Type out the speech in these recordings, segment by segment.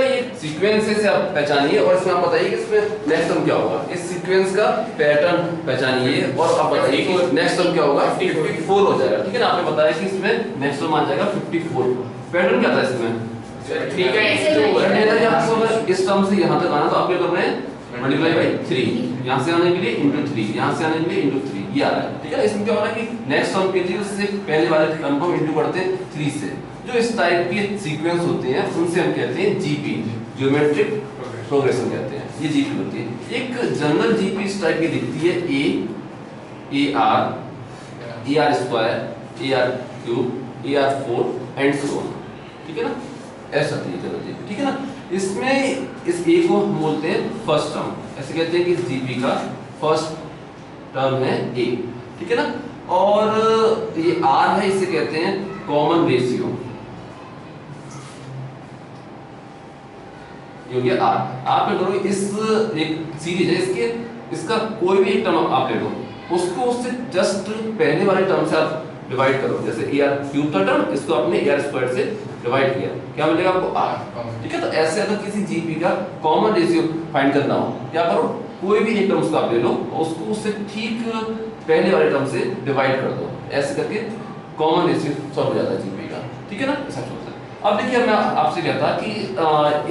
का ये सीक्वेंस है, इसे आप पहचानिए और इसमें आप बताइए कि इसमें नेक्स्ट टर्म क्या होगा। इस सीक्वेंस का पैटर्न पहचानिए और आप बताइए कि नेक्स्ट टर्म क्या होगा। 54 हो जाएगा, ठीक है ना। आपने बताया कि इसमें नेक्स्ट टर्म आ जाएगा 54। पैटर्न क्या था इसमें, ठीक है, आपको अगर इस टर्म से यहाँ तक आना तो आप क्या कर रहे हैं, मल्टीप्लाई बाई 3, यहाँ से आने के लिए इंटू 3, यहाँ से आने के लिए इंटू 3, ये आ रहा है, ठीक है। इसमें क्या हो रहा है कि नेक्स्ट टर्म के लिए उससे पहले वाले टर्म को इंटू करते हैं 3 से। जो इस टाइप के सीक्वेंस होते हैं उनसे हम कहते हैं जीपी, ज्योमेट्रिक प्रोग्रेशन कहते हैं, ये जीपी होती है। एक जनरल जीपी इस टाइप की दिखती है, A R, A R square, A r cube, A R 4 and so on, ठीक है ना। ऐसा है जनरल जीपी, ठीक है ना। इसमें इस ए को हम बोलते हैं फर्स्ट टर्म, ऐसे कहते हैं कि इस जीपी का फर्स्ट टर्म है ए, ठीक है ना। और ये आर है, इसे कहते हैं कॉमन रेशियो, ये हो गया आर। आप क्या करो, इस एक सीरीज है इसके, इसका कोई भी एक टर्म आप ले लो, उसको उससे जस्ट पहले वाले टर्म से आप डिवाइड करो। जैसे ए आर क्यूब का टर्म, इसको आपने ए आर स्क्वायर से डिवाइड किया, क्या मिलेगा आपको आर, ठीक है। तो ऐसे अगर किसी जीपी का कॉमन रेशियो फाइंड करना हो, क्या करो, कोई भी एक टर्म उसको आप ले लो, उसको उससे ठीक पहले वाले टर्म से डिवाइड कर दो, ऐसे करके कॉमन रेशियो सॉल्व हो जाता है जीपी का, ठीक है ना। ऐसा होता है। अब देखिए मैं आपसे कहता कि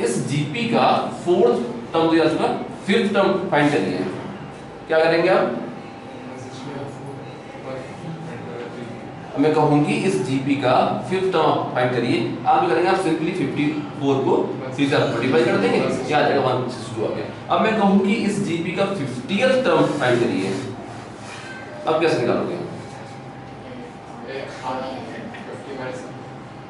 इस जीपी का फोर्थ टर्म दिया चुका, फिफ्थ टर्म फाइंड करिए। क्या करेंगे आप, मैं कहूंगी इस जीपी का फिफ्थ टर्म फाइंड करिए। आप करेंगे, आप सिंपली 54 को 3 से मल्टीप्लाई कर देंगे, क्या आ जाएगा 162 आ गया। अब मैं कहूंगी इस जीपी का 50th टर्म फाइंड करिए। अब कैसे निकालोगे,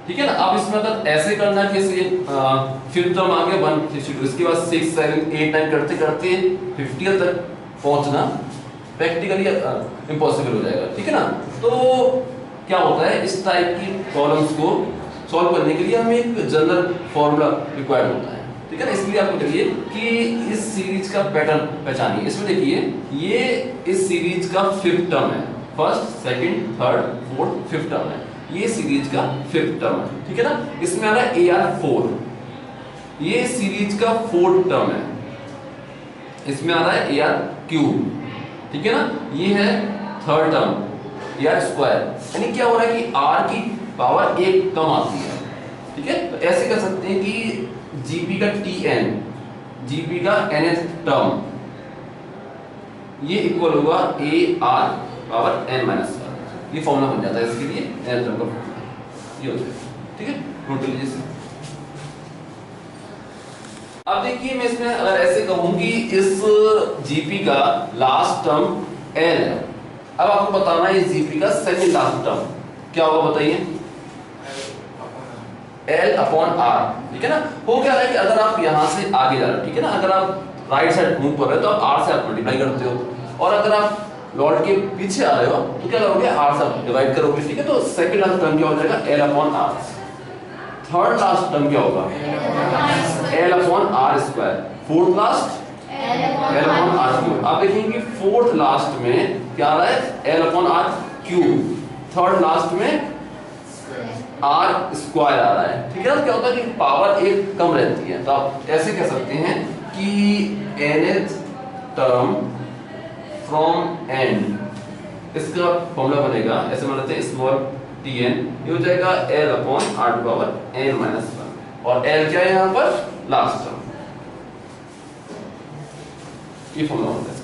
ठीक है ना। अब इसमें अगर ऐसे करना कि फिफ्थ टर्म आ गया 162, इसके बाद 6 7 8 9 करते करते 50 तक पहुंचना प्रैक्टिकली इम्पॉसिबल हो जाएगा, ठीक है ना। तो क्या होता है, इस टाइप की प्रॉब्लम्स को सॉल्व करने के लिए हमें एक जनरल फॉर्मूला रिक्वायर्ड होता है, ठीक है ना। इसलिए आपको देखिए कि इस सीरीज का पैटर्न पहचानिए। इसमें देखिए ये इस सीरीज का फिफ्थ टर्म है, first second third fourth fifth term है, ये सीरीज का फिफ्थ टर्म है, ठीक है ना। इसमें आ रहा है AR4, ये सीरीज का फोर्थ टर्म है। इसमें आ रहा है AR3, ठीक है ना। ये है थर्ड टर्म AR स्क्वायर, यानी क्या हो रहा है कि R की पावर 1 कम आती है, ठीक है। तो ऐसे कर सकते हैं कि जीपी का TN, जीपी का nth टर्म, ये इक्वल होगा AR पावर n-1, ये फॉर्मूला बन जाता है इसके लिए, nth टर्म का फॉर्मूला ये होता है, ठीक है। नोट कर लीजिए इसे। अब देखिए मैं इसमें अगर ऐसे कहूं कि इस जीपी का लास्ट टर्म L है, अब आपको बताना है इस जीपी का सेकंड लास्ट टर्म क्या होगा, बताइए। L अपॉन R, ठीक है ना। हो क्या रहा है कि अगर आप यहां से आगे जा रहे हो, ठीक है ना, अगर आप राइट साइड मूव कर रहे हो तो आप R से आप मल्टीप्लाई करते हो, और अगर आप लौट के पीछे आ रहे हो तो क्या करोगे, R से डिवाइड करोगे, ठीक है। तो सेकंड लास्ट टर्म क्या हो जाएगा, L upon R। Third last term क्या होगा, L upon R square. Fourth last L upon R cube. आप देखेंगे फोर्थ लास्ट में क्या आ रहा है, L upon R cube. Third last में R स्क्वायर आ रहा है, ठीक है ना। क्या होता है कि पावर 1 कम रहती है, तो आप ऐसे कह सकते हैं कि nth टर्म फ्रॉम n, इसका फॉर्मूला बनेगा, ऐसे मान लेते हैं स्मॉल tn, ये हो जाएगा L upon R to power n-1, और L क्या है यहाँ पर, लास्ट टर्म, ये फॉर्मूला होता है।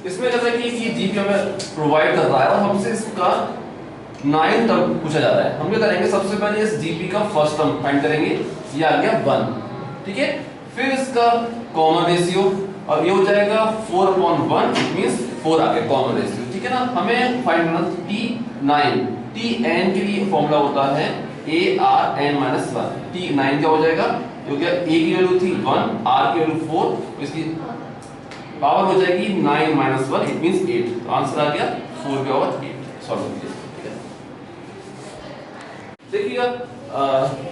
इसमें जैसा कि जीपी हमें प्रोवाइड कर रहा है और हमसे इसका 9 टर्म पूछा जा रहा है, हम क्या करेंगे, सबसे पहले इस जीपी का फर्स्ट टर्म फाइंड करेंगे, ये आ गया 1, ठीक है। फिर इसका कॉमन रेशियो, और ये हो जाएगा 4/1, इट मींस 4 आ गया कॉमन रेशियो, ठीक है ना। हमें फाइंड करना T9, Tn के लिए फॉर्मूला होता है ARn-1, T9 क्या हो जाएगा, क्योंकि A की वैल्यू थी 1, R की वैल्यू 4, इसकी पावर हो जाएगी 9 - 1, इट मींस 8, तो आंसर आ गया 4 के पावर 8। सॉल्व कीजिए, ठीक है। देखिएगा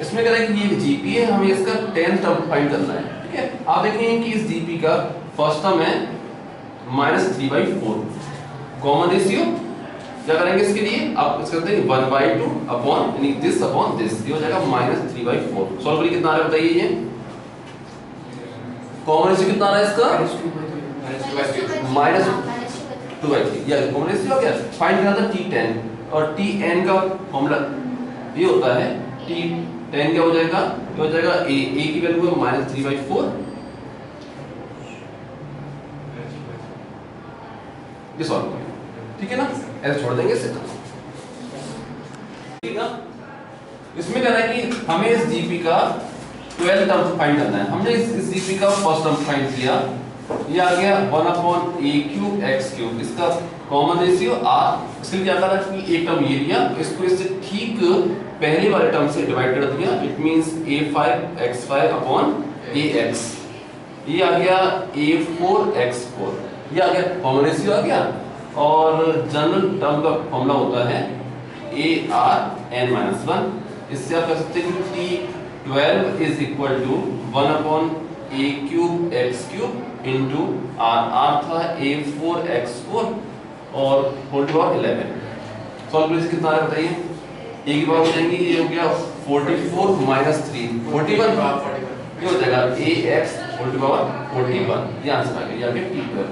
इसमें कह रहा है कि ये जीपी है, हमें इसका 10th टर्म फाइंड करना है, ठीक है। आप देखेंगे कि इस जीपी का फर्स्ट टर्म है -3/4, कॉमन रेशियो क्या करेंगे इसके लिए, आप इसका करते हैं 1/2 अपॉन यानी दिस अपॉन दिस, ये हो जाएगा -3/4। सॉल्व करिए कितना आ रहा है बताइए। ये कॉमन रेशियो कितना आ रहा है इसका, -2/3। या कॉमन रेशियो हो गया। फाइंड करना था T10 और Tn का फॉर्मूला ये होता है T10 क्या हो जाएगा, ये हो जाएगा a की वैल्यू है -3/4, ये सॉल्व करें, ठीक है ना, ऐसे छोड़ देंगे इसे, ठीक है। इसमें क्या है कि हमें इस जीपी का 12 टर्म फाइंड करना है। हमने इस जीपी का फर्स्ट टर्म फाइंड किया, ये आ गया 1/a³ इसका कॉमन रेशियो r। इसलिए क्या करा कि एक टर्म ये लिया, इसको इससे ठीक पहले वाले टर्म से डिवाइड कर दिया, इट मींस a5x5/ax। ये आ गया a4x4, ये आ गया कॉमन रेशियो आ गया। और जनरल टर्म का फॉर्मूला होता है arn-1। इससे आप कह सकते हैं कि T12 is equal to 1/a³x³ into r था a4x4 और होल टू पावर 11। सॉल्व करिए कितना आ रहा है बताइए। a की पावर हो जाएंगी, ये हो गया 44 - 3 41, ये हो जाएगा ax होल टू पावर 41, ये आंसर आ गया, ये आ गया T12।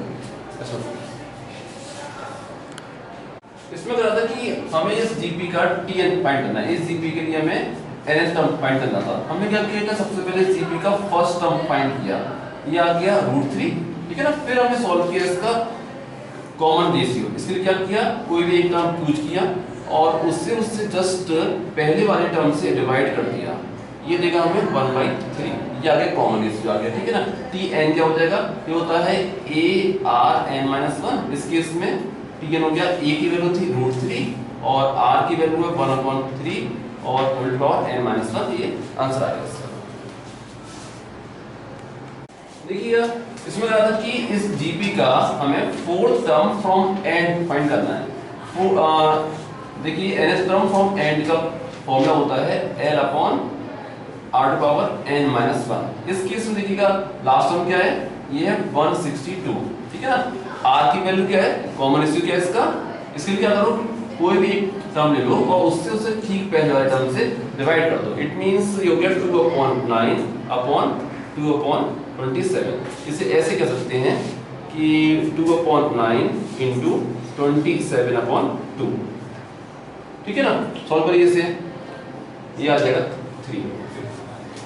इसमें क्या था कि हमें इस जीपी का Tn फाइंड करना है। इस जीपी के लिए हमें nth टर्म फाइंड करना था। हमने क्या किया था, सबसे पहले जीपी का फर्स्ट टर्म फाइंड किया, ये आ गया √3, ठीक है ना। फिर हमने सॉल्व किया इसका कॉमन रेशियो। इसके लिए क्या किया, कोई भी एक टर्म चूज किया और उससे जस्ट पहले वाले टर्म से डिवाइड कर दिया, ये देगा हमें 1/3, ये आ गया कॉमन रेशियो आ गया, ठीक है ना। Tn क्या हो जाएगा, ये होता है arn-1। इस केस में Tn हो गया, a की वैल्यू थी √3 और r की वैल्यू है 1/3 और होल टू पावर n-1, ये आंसर आ गया इसका। देखिए इसमें क्या था कि इस जीपी का हमें fourth term from and find करना है। देखिए nth टर्म फ्रॉम एंड का फॉर्मूला होता है L/r⁴n-1। इस केस में देखिएगा लास्ट टर्म क्या है, ये है 162, ठीक है ना। r की वैल्यू क्या है, कॉमन रेशियो क्या है इसका, इसके लिए क्या करो, कोई भी एक टर्म ले लो और उससे ठीक पहले वाले टर्म से डिवाइड कर दो, इट मींस यू गेट 2/9/2/27। इसे ऐसे कह सकते हैं कि 2/9 × 27/2, ठीक है ना। सॉल्व करिए इसे, ये आ जाएगा 3,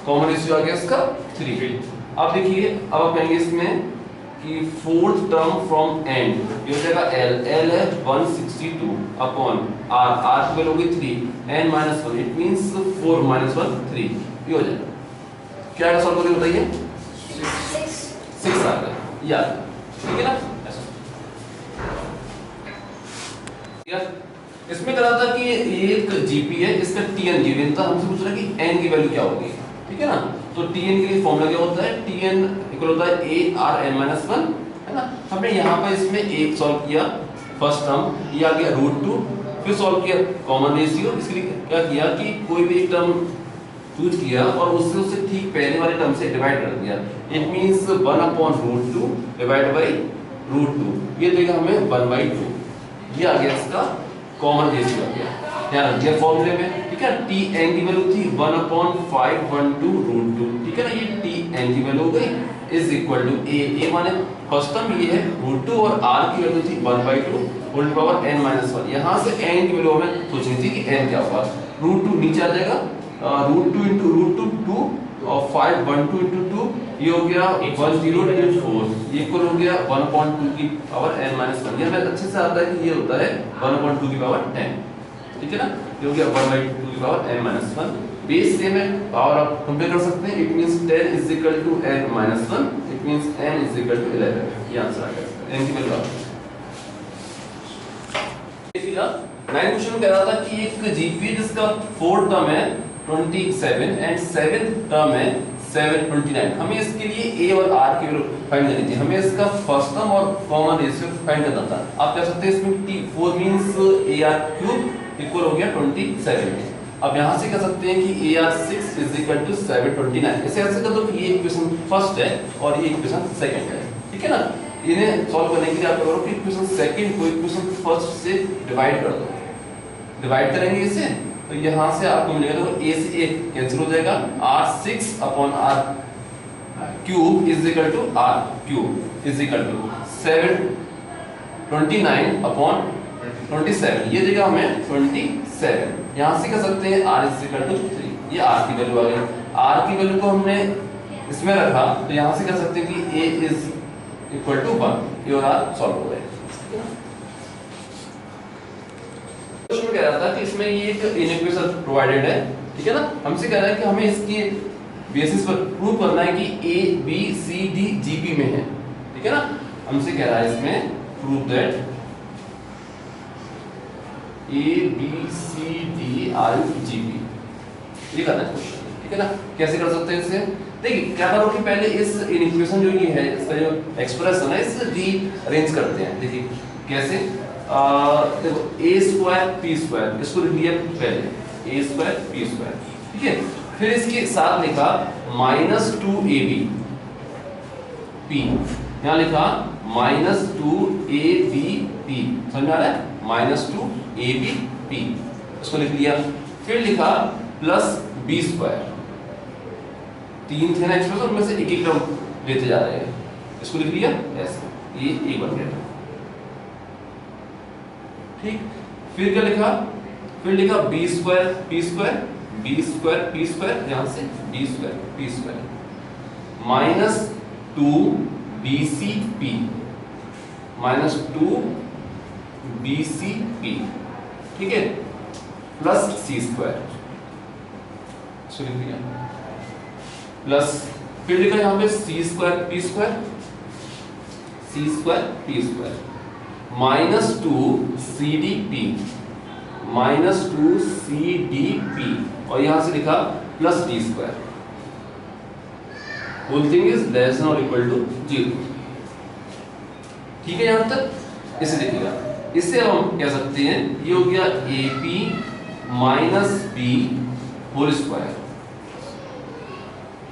कॉमन रेशियो आ गया इसका 3। अब देखिए, अब आप कहेंगे इसमें कि फोर्थ टर्म फ्रॉम एंड, ये हो जाएगा L है 162 अपॉन R की वैल्यू होगी 3 n-1, इट मींस 4 - 1 3, ये हो जाएगा। क्या है सॉल्व करिए बताइए, 6 आ गया, ये आ गया, ठीक है ना। इसमें कहा था कि एक जीपी है, इसका Tn गिवन था, हमसे पूछ रहा है कि n की वैल्यू क्या होगी, ठीक है ना। तो Tn के लिए फॉर्मूला क्या होता है, Tn इक्वल होता है arn-1, है ना। हमने यहाँ पर इसमें एक सॉल्व किया फर्स्ट टर्म, ये आ गया √2, फिर सॉल्व किया कॉमन रेशियो। इसके लिए क्या किया कि कोई भी एक टर्म चूज किया और उससे ठीक पहले वाले टर्म से डिवाइड कर दिया, इट मींस 1/√2 डिवाइड बाय √2, ये देगा हमें 1/2, ये आ गया इसका कॉमन रेशियो आ गया। ध्यान रखिए फॉर्मूले में, ठीक है। Tn की वैल्यू थी 1/512√2, ठीक है ना। ये Tn की वैल्यू हो गई इज इक्वल टू a माने फर्स्ट टर्म ये है √2 और r की वैल्यू थी 1/2 होल टू पावर n-1। यहाँ से n की वैल्यू हमें सोचनी थी कि n क्या होगा, √2 नीचे आ जाएगा, √2 × √2 2 और 512 × 2, ये हो गया 1024, ये इक्वल हो गया 1/2 की पावर n-1। ये हमें अच्छे से आता है कि ये होता है 1/2 की पावर 10, ठीक है ना। ये हो गया 1/2 की पावर n-1। बेस सेम है, पावर आप कंपेयर कर सकते हैं, it means 10 = n-1, it means n = 11, ये आंसर आ गया n की वैल्यू। देखिएगा 9 क्वेश्चन में कह रहा था कि एक जीपी जिसका फोर्थ टर्म है 27 एंड सेवेंथ टर्म है 729। हमें इसके लिए a और r की वैल्यू फाइंड करनी थी। हमें इसका फर्स्ट टर्म और कॉमन रेशियो फाइंड करना था। आप कह सकते हैं इसमें T4 मींस ar³ इक्वल हो गया 27। अब यहां से कह सकते हैं कि ar6 = 729। इसे ऐसे कर दो कि ये इक्वेशन फर्स्ट है और ये इक्वेशन सेकंड है, ठीक है ना। इन्हें सॉल्व करने के लिए आप करो कि इक्वेशन सेकंड को इक्वेशन फर्स्ट से डिवाइड कर दो। डिवाइड करेंगे इसे तो यहाँ से आपको मिलेगा, तो a से a कैंसिल हो जाएगा, r6 upon r cube is equal to r cube is equal to 729 upon 27, ये देगा हमें 27। यहाँ से कह सकते हैं r इज इक्वल टू 3, ये r की वैल्यू आ गई। r की वैल्यू को हमने इसमें रखा तो यहाँ से कह सकते हैं कि a इज इक्वल टू 1, ये और r सॉल्व हो गए। क्वेश्चन कह रहा था कि इसमें ये एक इनइक्वेशन प्रोवाइडेड है, ठीक है ना। हमसे कह रहा है कि हमें इसकी बेसिस पर प्रूव करना है कि a b c d g p में है, ठीक है ना। हमसे कह रहा है इसमें prove that a b c d are g p, ये करना है क्वेश्चन, ठीक है ना। कैसे कर सकते हैं इसे, देखिए क्या करो कि पहले इस इनइक्वेशन जो ये है इसका जो एक्सप्रेशन है इसे रीअरेंज करते हैं। देखिए कैसे, देखो a स्क्वायर p स्क्वायर, इसको लिख लिया पहले a स्क्वायर p स्क्वायर, ठीक है। फिर इसके साथ लिखा -2ab p, यहाँ लिखा -2ab p, समझ में आ रहा है, -2ab p, इसको लिख लिया। फिर लिखा प्लस b स्क्वायर, तीन थे ना एक्सप्रेशन, उनमें से एक एक टर्म लेते जा रहे हैं, इसको लिख लिया ऐसे, ये एक बन गया, ठीक। फिर क्या लिखा, फिर लिखा b square p square, b square p square, यहां से b square p square, -2bcp, -2bcp, ठीक है, प्लस c स्क्वायर, इसको लिख दिया, प्लस फिर लिखा यहां पे c square p square, c square p square, -2cdp, -2cdp, और यहां से लिखा plus d square, whole thing is less than और इक्वल टू 0, ठीक है। यहां तक इसे देखिएगा, इससे हम कह सकते हैं ये हो गया ap minus b whole square,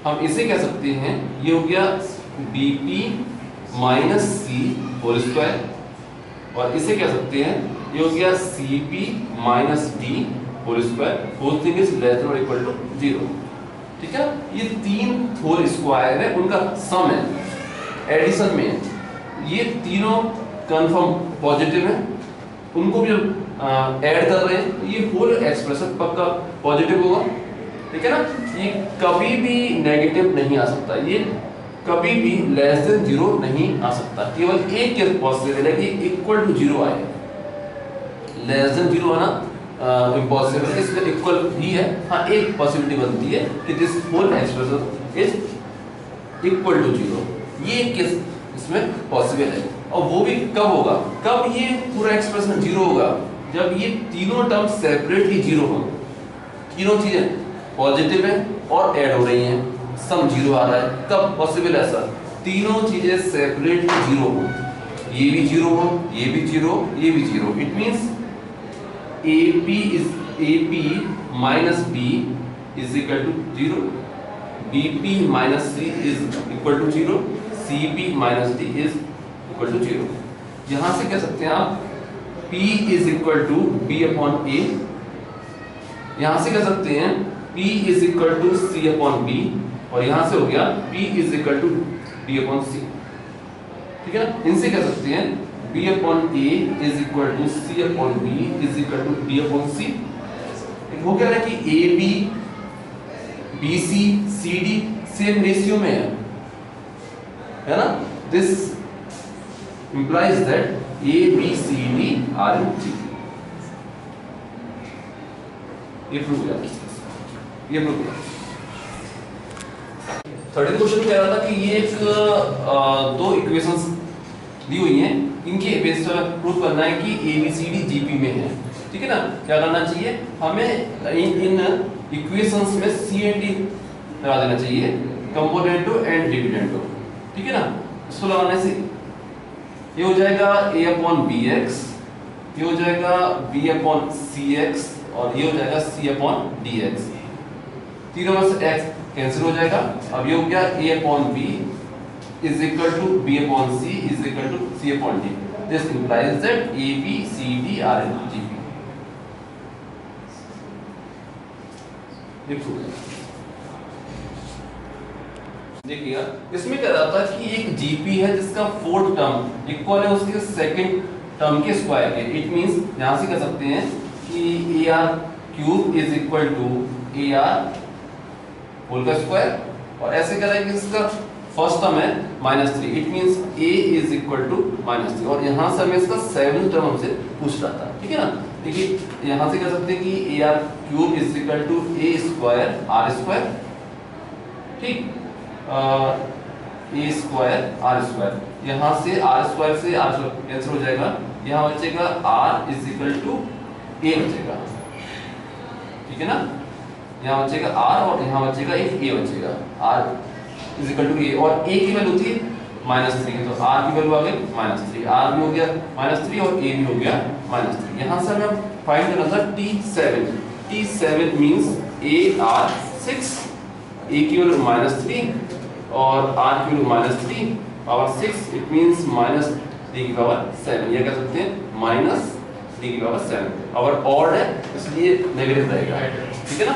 हम इसे कह सकते हैं ये हो गया bp minus c whole square, और इसे कह सकते हैं ये हो गया cp minus d whole square, whole thing is less than और इक्वल टू 0, ठीक है। ये तीन होल स्क्वायर है, उनका सम है, एडिशन में है, ये तीनों कंफर्म पॉजिटिव है, उनको भी जब ऐड कर रहे हैं तो ये होल एक्सप्रेशन पक्का पॉजिटिव होगा, ठीक है ना। ये कभी भी नेगेटिव नहीं आ सकता, ये कभी भी लेस देन 0 नहीं आ सकता, केवल एक केस पॉसिबल है कि इक्वल टू 0 आए, लेस देन 0 आना इम्पॉसिबल, इसलिए इक्वल ही है। हाँ, एक पॉसिबिलिटी बनती है कि this whole expression is equal to 0, ये केस इसमें पॉसिबल है। और वो भी कब होगा, कब ये पूरा एक्सप्रेशन 0 होगा, जब ये तीनों टर्म सेपरेटली 0 हो, तीनों चीजें पॉजिटिव है और ऐड हो रही हैं, सम 0 आ रहा है, कब पॉसिबल है ऐसा, तीनों चीजें सेपरेटली 0 हो, ये भी 0 हो, ये भी 0, ये भी 0, it means AP minus B is equal to 0, BP minus C is equal to 0, CP minus D is equal to 0। यहाँ से कह सकते हैं आप P is equal to B upon A, यहाँ से कह सकते हैं P is equal to C upon B, और यहाँ से हो गया P is equal to D upon C, ठीक है ना। इनसे कह सकते हैं B upon A is equal to C upon B is equal to D upon C। वो कह रहा है कि AB, BC, CD same ratio में है ना। This implies that A, B, C, D are in G। ये प्रूव किया, ये प्रूव किया। थर्ड क्वेश्चन कह रहा था कि ये एक दो इक्वेशंस दी हुई हैं, इनके बेस पर प्रूव करना है कि ABCD GP में है, ठीक है ना। क्या करना चाहिए हमें, इन इक्वेशंस में C एंड D लगा देना चाहिए, कंपोनेंटो एंड डिविडेंडो, ठीक है ना। इसको लगाने से ये हो जाएगा A अपॉन BX, ये हो जाएगा B अपॉन CX, और ये हो जाएगा C अपॉन DX, तीनों में से X कैंसिल हो जाएगा। अब ये हो गया A upon B is equal to b upon c is equal to c upon d. This implies that a b c d are in gp. देखिएगा इसमें क्या रहता है कि एक जीपी है जिसका फोर्थ टर्म इक्वल है उसके सेकंड टर्म के स्क्वायर के. इट मींस यहां से कह सकते हैं कि a r cube is equal to a r whole का स्क्वायर. और ऐसे कह रहा है कि इसका फर्स्ट टर्म है -3. It means a is equal to -3. और यहां से हमें इसका सेवंथ टर्म हमसे पूछ रहा था. ठीक है ना. देखिए यहां से कह सकते हैं कि a r cube is equal to a square r square. ठीक. A square r square. यहां से आर स्क्वायर से आर स्क्वायर कैंसिल हो जाएगा. यहां बचेगा r is equal to a बचेगा. ठीक है ना. यहाँ बचेगा r और यहाँ बचेगा एक a बचेगा. r is equal to a और a की वैल्यू थी -3 तो r की वैल्यू आ गई -3. r भी हो गया -3 और a भी हो गया -3. यहाँ से हमें फाइंड करना था t7. t7 means ar6 a की वैल्यू -3 और r की वैल्यू -3 पावर 6. इट मींस -3 की पावर 7. ये कह सकते हैं -3 की पावर 7. और ऑड है इसलिए नेगेटिव रहेगा. ठीक है ना.